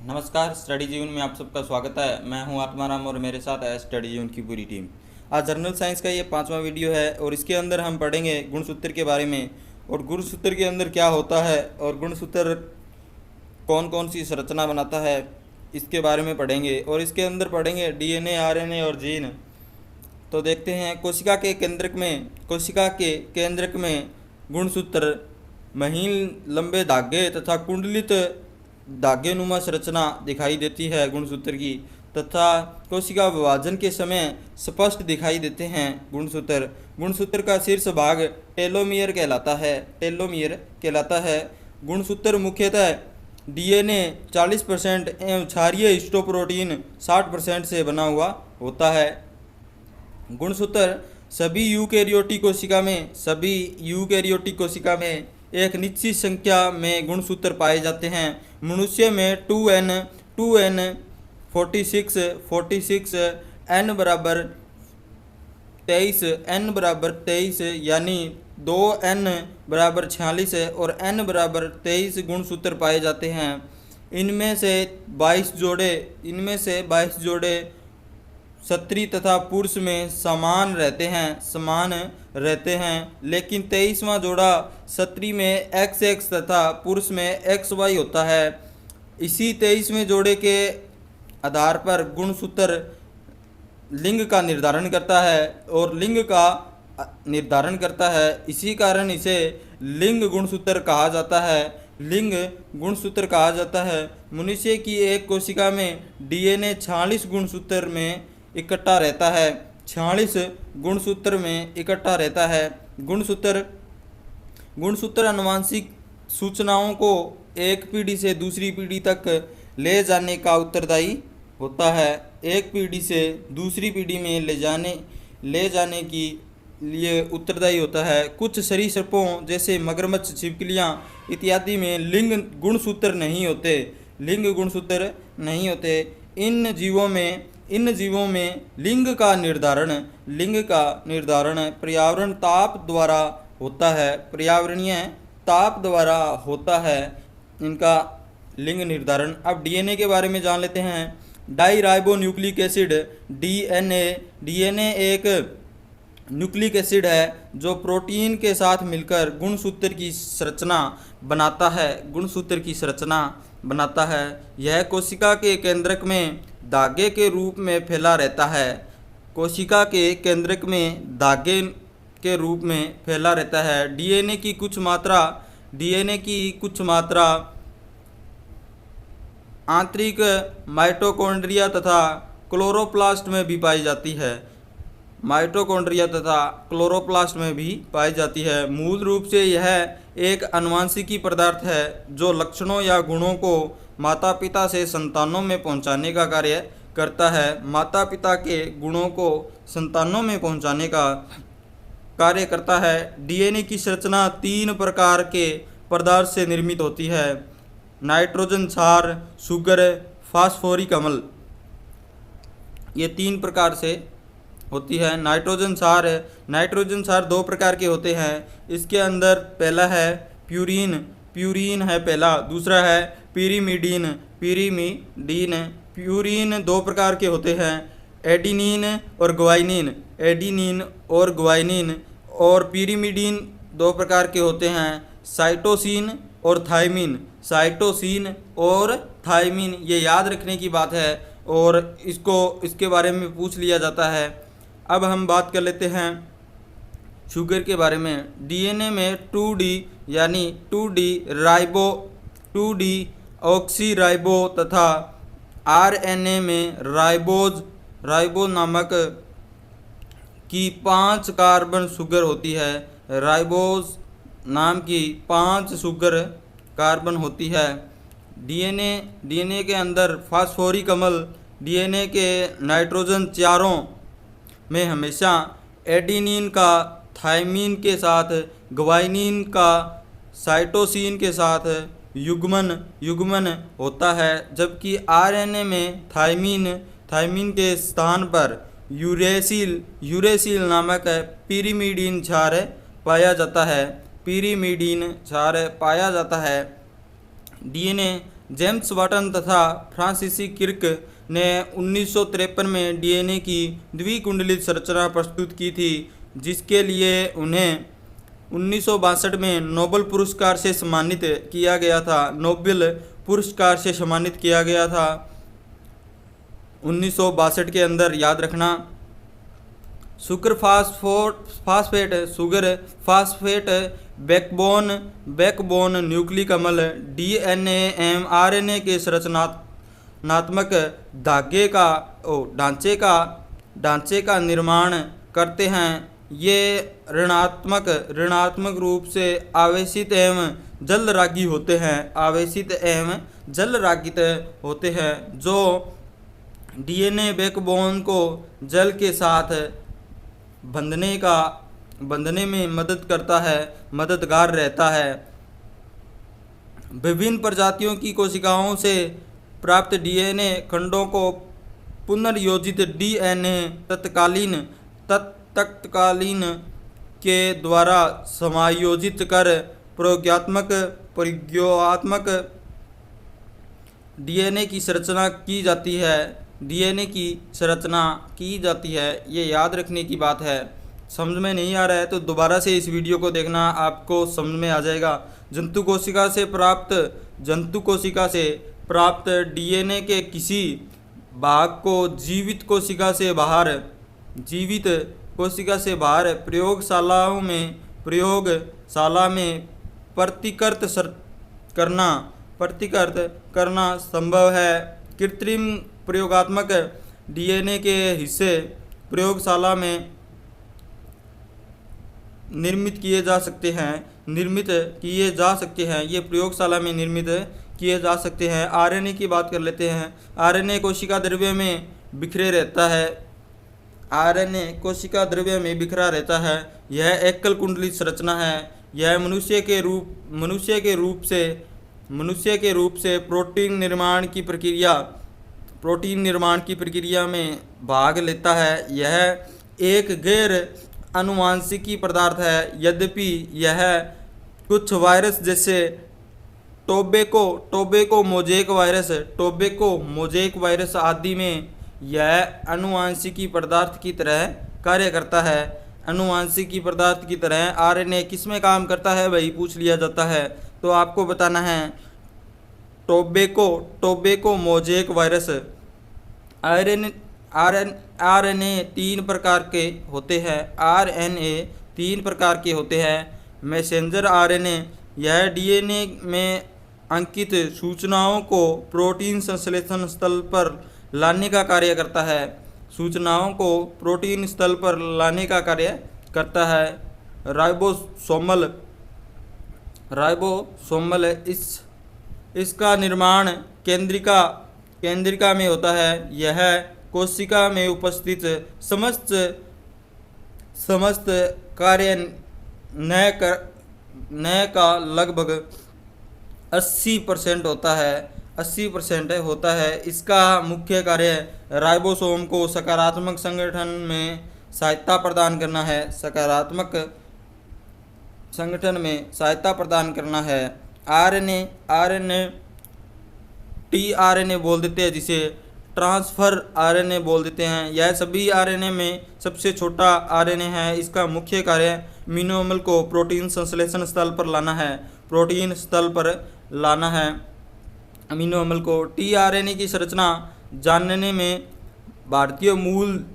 नमस्कार, स्टडी जीवन में आप सबका स्वागत है। मैं हूं आत्माराम और मेरे साथ है स्टडी जीवन की पूरी टीम। आज जर्नल साइंस का ये 5वां वीडियो है और इसके अंदर हम पढ़ेंगे गुणसूत्र के बारे में और गुणसूत्र के अंदर क्या होता है और गुणसूत्र कौन कौन सी संरचना बनाता है इसके बारे में पढ़ेंगे। और इसके अंदर पढ़ेंगे डीएनए, आरएनए और जीन। तो देखते हैं कोशिका के केंद्रक में गुणसूत्र महीन लंबे धागे तथा कुंडलित धागेनुमा संरचना दिखाई देती है गुणसूत्र की, तथा कोशिका विभाजन के समय स्पष्ट दिखाई देते हैं गुणसूत्र का शीर्ष भाग टेलोमियर कहलाता है। गुणसूत्र मुख्यतः डीएनए 40% एवं क्षारीय हिस्टोप्रोटीन 60% से बना हुआ होता है। गुणसूत्र सभी यूकेरियोटिक कोशिका में एक निश्चित संख्या में गुणसूत्र पाए जाते हैं। मनुष्य में 2n 46 n बराबर 23 यानी 2n बराबर 46 और n बराबर 23 गुणसूत्र पाए जाते हैं। इनमें से 22 जोड़े स्त्री तथा पुरुष में समान रहते हैं, लेकिन 23वां जोड़ा स्त्री में XX तथा पुरुष में XY होता है। इसी 23वें जोड़े के आधार पर गुणसूत्र लिंग का निर्धारण करता है इसी कारण इसे लिंग गुणसूत्र कहा जाता है। मनुष्य की एक कोशिका में डीएनए 46 गुणसूत्र में इकट्ठा रहता है। गुणसूत्र आनुवंशिक सूचनाओं को एक पीढ़ी से दूसरी पीढ़ी तक ले जाने का उत्तरदायी होता है। एक पीढ़ी से दूसरी पीढ़ी में ले जाने के लिए उत्तरदायी होता है। कुछ सरीसृपों जैसे मगरमच्छ, छिपकलियां इत्यादि में लिंग गुणसूत्र नहीं होते। इन जीवों में लिंग का निर्धारण पर्यावरणीय ताप द्वारा होता है इनका लिंग निर्धारण। अब डीएनए के बारे में जान लेते हैं। डाईराइबो न्यूक्लिक एसिड डीएनए एक न्यूक्लिक एसिड है जो प्रोटीन के साथ मिलकर गुणसूत्र की संरचना बनाता है। यह कोशिका के केंद्रक में धागे के रूप में फैला रहता है। डीएनए की कुछ मात्रा आंतरिक माइटोकॉन्ड्रिया तथा क्लोरोप्लास्ट में भी पाई जाती है। मूल रूप से यह एक आनुवंशिकी पदार्थ है जो लक्षणों या गुणों को माता पिता से संतानों में पहुंचाने का कार्य करता है। माता पिता के गुणों को संतानों में पहुंचाने का कार्य करता है। डीएनए की संरचना 3 प्रकार के पदार्थ से निर्मित होती है: नाइट्रोजन क्षार, शुगर, फास्फोरिक अम्ल। ये 3 प्रकार से होती है। नाइट्रोजन क्षार 2 प्रकार के होते हैं। इसके अंदर पहला है प्यूरीन है पहला, दूसरा है पिरीमिडीन। प्यूरीन 2 प्रकार के होते हैं: एडिनिन और ग्वाइनिन। और पिरीमिडीन 2 प्रकार के होते हैं: साइटोसिन और थायमिन। ये याद रखने की बात है और इसके बारे में पूछ लिया जाता है। अब हम बात कर लेते हैं शुगर के बारे में। डीएनए में 2D ऑक्सीराइबो तथा आरएनए में राइबोज नामक की 5 कार्बन शुगर होती है। राइबोज नाम की 5 शुगर कार्बन होती है। डीएनए के अंदर फास्फोरिक अम्ल डीएनए के नाइट्रोजन चारों में हमेशा एडिनिन का थायमिन के साथ, ग्वाइनिन का साइटोसिन के साथ युग्मन होता है, जबकि आरएनए में थायमिन के स्थान पर यूरेसिल नामक पिरीमिडीन क्षार पाया जाता है। डीएनए जेम्स वाटन तथा फ्रांसीसी किर्क ने 1953 में डीएनए की द्विकुंडलित संरचना प्रस्तुत की थी, जिसके लिए उन्हें 1962 में नोबेल पुरस्कार से सम्मानित किया गया था। नोबेल पुरस्कार से सम्मानित किया गया था 1962 के अंदर, याद रखना। शुगर फास्फेट बैकबोन न्यूक्लिक अम्ल डीएनए एवं आरएनए के संरचनात्मक ढांचे का निर्माण करते हैं। ये ऋणात्मक रूप से आवेशित एवं जलरागी होते हैं, जो डीएनए बैकबोन को जल के साथ बंधने में मददगार रहता है। विभिन्न प्रजातियों की कोशिकाओं से प्राप्त डीएनए खंडों को पुनर्योजित डीएनए तत्कालीन के द्वारा समायोजित कर प्रयोगात्मक डीएनए की संरचना की जाती है। ये याद रखने की बात है। समझ में नहीं आ रहा है तो दोबारा से इस वीडियो को देखना, आपको समझ में आ जाएगा। जंतु कोशिका से प्राप्त डीएनए के किसी भाग को जीवित कोशिका से बाहर प्रयोगशाला में प्रतिकृत करना संभव है। कृत्रिम प्रयोगात्मक डीएनए के हिस्से प्रयोगशाला में निर्मित किए जा सकते हैं। ये प्रयोगशाला में निर्मित किए जा सकते हैं। आरएनए की बात कर लेते हैं। आरएनए कोशिका द्रव्य में बिखरा रहता है। यह एकल कुंडलित संरचना है। यह मनुष्य के रूप से प्रोटीन निर्माण की प्रक्रिया में भाग लेता है। यह एक गैर आनुवंशिकी पदार्थ है। यद्यपि यह कुछ वायरस जैसे टोबैको मोज़ेक वायरस आदि में यह आनुवंशिकी पदार्थ की तरह कार्य करता है। आनुवंशिकी पदार्थ की तरह आरएनए किस में काम करता है भाई, पूछ लिया जाता है तो आपको बताना है। Tobacco mosaic virus. आरएनए तीन प्रकार के होते हैं। मैसेंजर आरएनए, यह डीएनए में अंकित सूचनाओं को प्रोटीन संश्लेषण स्थल पर लाने का कार्य करता है। राइबोसोमल इसका निर्माण केंद्रिका में होता है। यह कोशिका में उपस्थित समस्त कार्यान्वयन का लगभग 80% होता है। इसका मुख्य कार्य राइबोसोम को सकारात्मक संगठन में सहायता प्रदान करना है। आरएनए टीआरएनए बोल देते हैं, जिसे ट्रांसफर आरएनए बोल देते हैं। यह सभी आरएनए में सबसे छोटा आरएनए है। इसका मुख्य कार्य अमीनो अम्ल को प्रोटीन संश्लेषण स्थल पर लाना है। अमीनो अम्ल को टीआरएनए की संरचना जानने में भारतीय मूल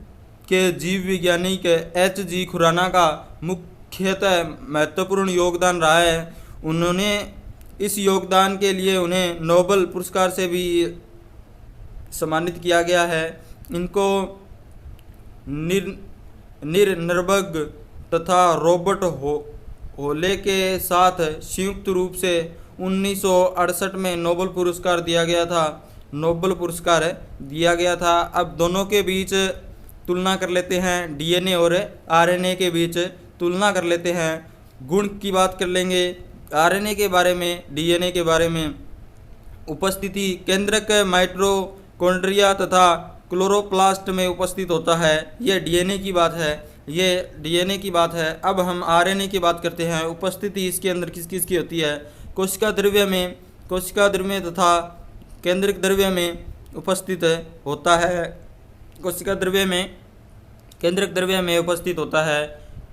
के जीव वैज्ञानिक एच.जी. खुराना का मुख्यतः महत्वपूर्ण योगदान रहा है। उन्होंने इस योगदान के लिए उन्हें नोबेल पुरस्कार से भी सम्मानित किया गया है। इनको निरनबर्ग तथा रॉबर्ट होले के साथ संयुक्त रूप से 1968 में नोबेल पुरस्कार दिया गया था। अब दोनों के बीच तुलना कर लेते हैं, डीएनए और आरएनए के बीच तुलना कर लेते हैं। गुण की बात कर लेंगे आरएनए के बारे में, डीएनए के बारे में। उपस्थिति केंद्रक माइटोकॉन्ड्रिया तथा क्लोरोप्लास्ट में उपस्थित होता है। यह डीएनए की बात है। अब हम आरएनए की बात करते हैं। उपस्थिति इसके अंदर किस किस की होती है? कोशिका द्रव्य तथा केंद्रक द्रव्य में उपस्थित होता है। कोशिका द्रव्य में केंद्रक द्रव्य में उपस्थित होता है।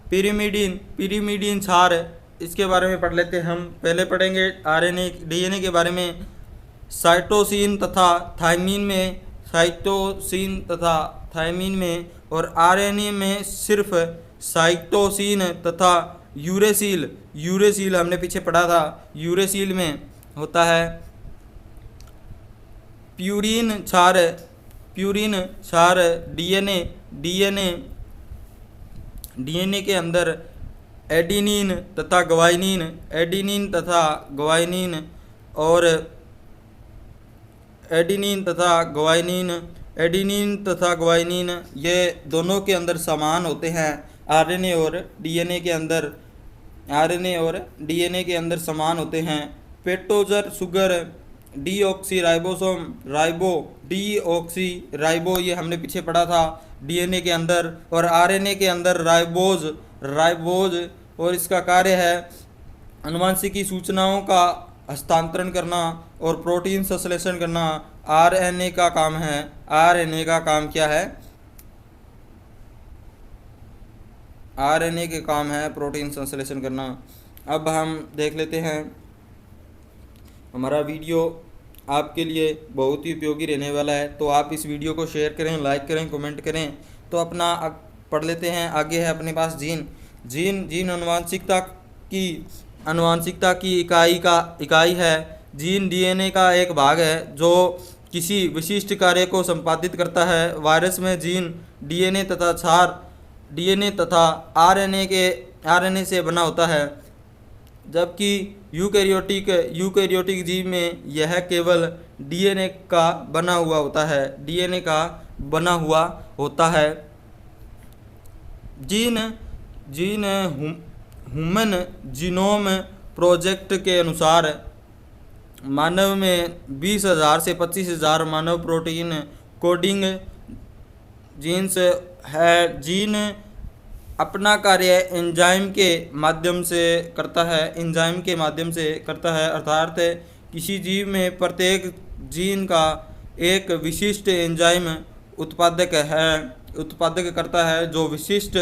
पिरिमिडीन क्षार, इसके बारे में पढ़ लेते हैं हम। पहले पढ़ेंगे आरएनए डीएनए के बारे में। साइटोसिन तथा थायमीन में और आरएनए में सिर्फ साइटोसिन तथा यूरेसिल हमने पीछे पढ़ा था, यूरेसिल में होता है। प्यूरिन क्षार डीएनए के अंदर एडिनिन तथा ग्वाइनिन ये दोनों के अंदर समान होते हैं। आरएनए और डीएनए के अंदर समान होते हैं। पेटोजर शुगर, डीऑक्सी राइबो ये हमने पीछे पढ़ा था डीएनए के अंदर, और आरएनए के अंदर राइबोज और इसका कार्य है आनुवंशिकी सूचनाओं का हस्तांतरण करना और प्रोटीन संश्लेषण करना। आरएनए का काम है। आरएनए का काम क्या है? आरएनए के काम है प्रोटीन संश्लेषण करना। अब हम देख लेते हैं, हमारा वीडियो आपके लिए बहुत ही उपयोगी रहने वाला है, तो आप इस वीडियो को शेयर करें, लाइक करें, कमेंट करें। तो अपना पढ़ लेते हैं। आगे है अपने पास जीन आनुवंशिकता की इकाई है। जीन डीएनए का एक भाग है जो किसी विशिष्ट कार्य को संपादित करता है। वायरस में जीन डीएनए तथा आरएनए से बना होता है, जबकि यूकैरियोटिक जीव में यह केवल डीएनए का बना हुआ होता है। ह्यूमन जीनोम प्रोजेक्ट के अनुसार मानव में 20,000 से 25,000 मानव प्रोटीन कोडिंग जीन्स है। जीन अपना कार्य एंजाइम के माध्यम से करता है, अर्थात किसी जीव में प्रत्येक जीन का एक विशिष्ट एंजाइम उत्पादक करता है जो विशिष्ट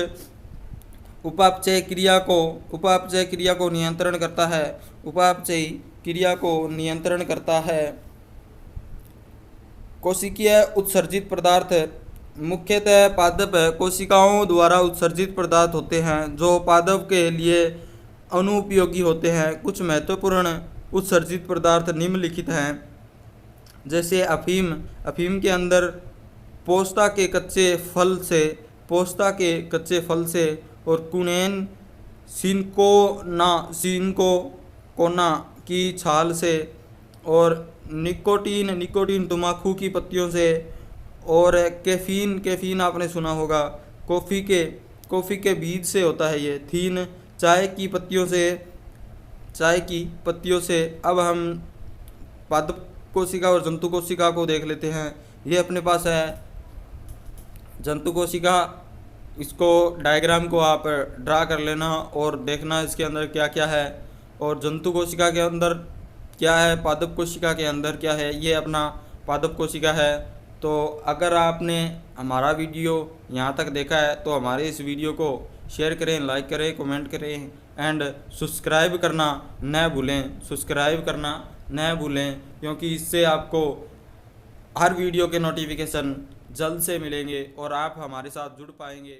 उपापचय क्रिया को नियंत्रण करता है। कोशिकीय उत्सर्जित पदार्थ मुख्यतः पादप कोशिकाओं द्वारा उत्सर्जित पदार्थ होते हैं जो पादप के लिए अनुपयोगी होते हैं। कुछ महत्वपूर्ण उत्सर्जित पदार्थ निम्नलिखित हैं, जैसे अफीम के अंदर पोस्ता के कच्चे फल से और कुनेन सिनकोना की छाल से, और निकोटीन तंबाकू की पत्तियों से, और कैफीन आपने सुना होगा कॉफ़ी के बीज से होता है ये। थीन चाय की पत्तियों से। अब हम पादप कोशिका और जंतु कोशिका को देख लेते हैं। ये अपने पास है जंतु कोशिका, इसको डायग्राम को आप ड्रा कर लेना और देखना इसके अंदर क्या क्या है, और जंतु कोशिका के अंदर क्या है, पादप कोशिका के अंदर क्या है। ये अपना पादप कोशिका है। तो अगर आपने हमारा वीडियो यहाँ तक देखा है तो हमारे इस वीडियो को शेयर करें, लाइक करें, कमेंट करें एंड सब्सक्राइब करना न भूलें, क्योंकि इससे आपको हर वीडियो के नोटिफिकेशन जल्द से मिलेंगे और आप हमारे साथ जुड़ पाएंगे।